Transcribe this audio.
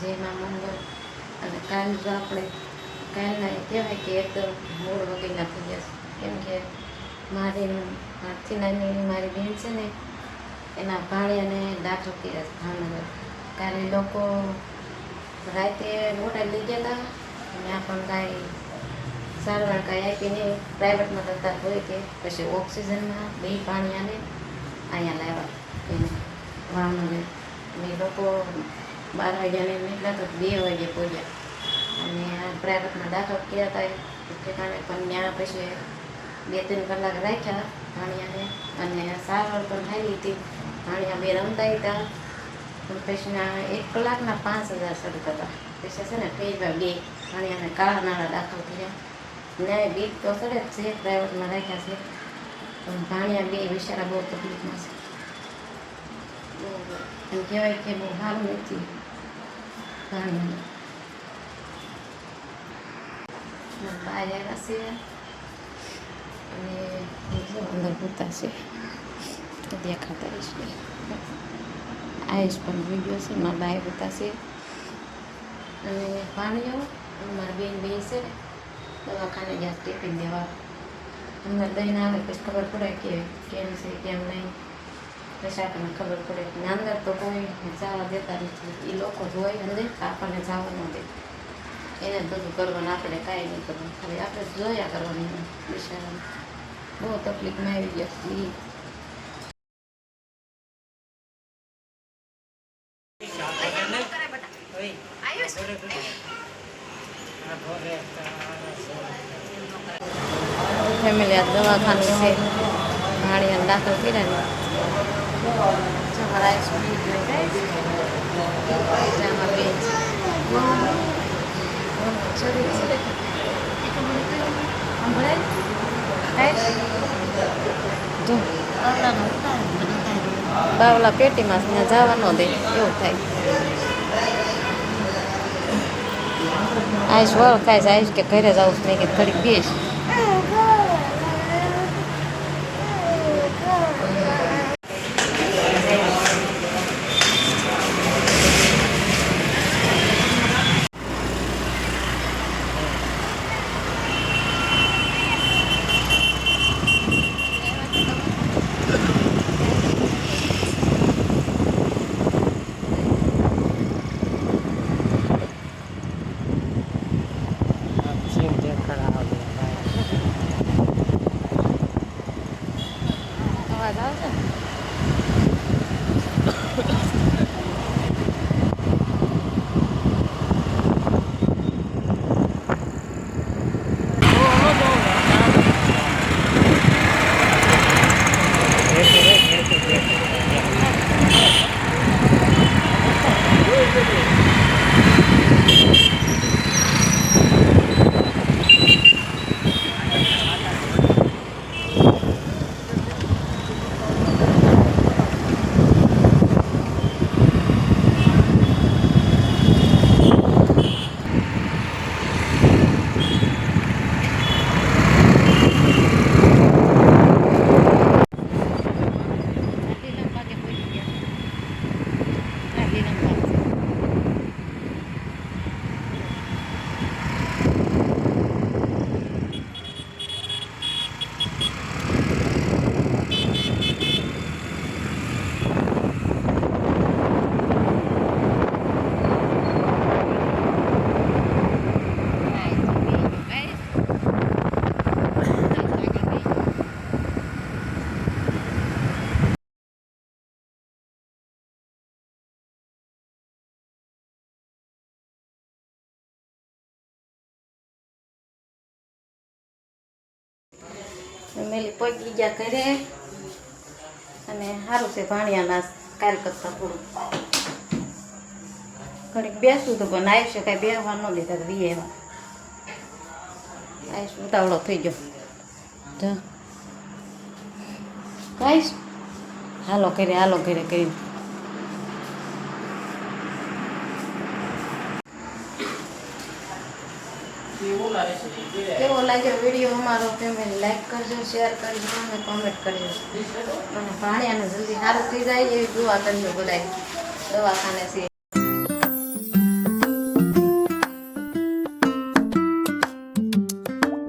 જેમાં મંગળ અને કાલ જો આપણે કાલના કહેવાય કે એકદમ મૂળ વગેરેના થઈ ગયા કેમ કે મારી મારથી નાની મારી બેન છે ને એના ભાણિયાને દાખલ કર્યા ભાવનગર. કાલે લોકો રાતે મોટા લઈ ગયા હતા, ત્યાં પણ કાંઈ સારવાર કાંઈ આપી નહીં. પ્રાઇવેટમાં કરતા હોય કે પછી ઓક્સિજનમાં બે ભાણિયાને અહીંયા લાવ્યા એને ભાવનગર. અને લોકો 12 વાગ્યાને નીકળ્યા તો 2 વાગે પહોંચ્યા અને પ્રાઇવેટમાં દાખલ કર્યા હતા ઠેકાણે. પણ ત્યાં પછી 2-3 કલાક રાખ્યા ભાણિયાને અને સારવાર પણ સારી હતી. ભાણિયા બે રમતા હતા પણ પછી 1 કલાકના 5,000 શરૂ હતા. પછી છે ને ફેજમાં 2 ભાણિયાને કાળા નાણાં દાખલ થયા. ન્યાય બીક તો ચડે જ છે, પ્રાઇવેટમાં રાખ્યા છે પણ ભાણિયા બે બિચારા બહુ તકલીફમાં છે. એમ કહેવાય કે બહુ સારું નથી ભાણિયાને. બહાર આવ્યા છે અને અંદર પૂતા છે દેખાતા રહીશ. આવીશ પણ વિડીયો છે મારા બાય પૂતા છે અને ભાણિયો મારા બેન બે છે ને દવાખાને જ્યાં ટિફિન દેવા અંદર દઈને આવે પછી ખબર પડે કે કેમ છે કેમ નહીં. પછી આપણને ખબર પડે કે અંદર તો કોઈ જવા દેતા નથી. એ લોકો જોઈ અંદર આપણને જવા ન દે. એને બધું કરવાનું, આપણે કાંઈ નહીં કરવાનું, ખાલી આપણે જોયા કરવાની. બિચારાને બહુ તકલીફમાં આવી ગયા છીએ. ફેમિલી આ દવાખાનું છે, ભાણિયાને દાખલ કર્યા બાવલા પેટીમાં ત્યાં જવા ન દે એવું થાય. આઈશ વળ ખાય છે, આઈશ કે ઘરે જાઉં નહીં કે ઘડીક બેસ. અવાજ આવશે ને? મેલી પહોંચી ગયા ઘરે અને સારું છે ભાણિયાના કાલ કરતાં થોડું ઘડીક બેસવું તો પણ આવીશ કાંઈ બેસવા ન દેતા વી એવા. આવીશ ઉતાવળો થઈ ગયો જા આવીશ હાલો ઘરે કરી. કેવો લાગ્યો વિડીયો અમારો? ફેમિલી લાઈક કરજો, શેર કરજો અને કોમેન્ટ કરજો. અને ભાણિયાને જલ્દી સારું થઈ જાય એવી દુઆ કરજો. બધા દવાખાને છે.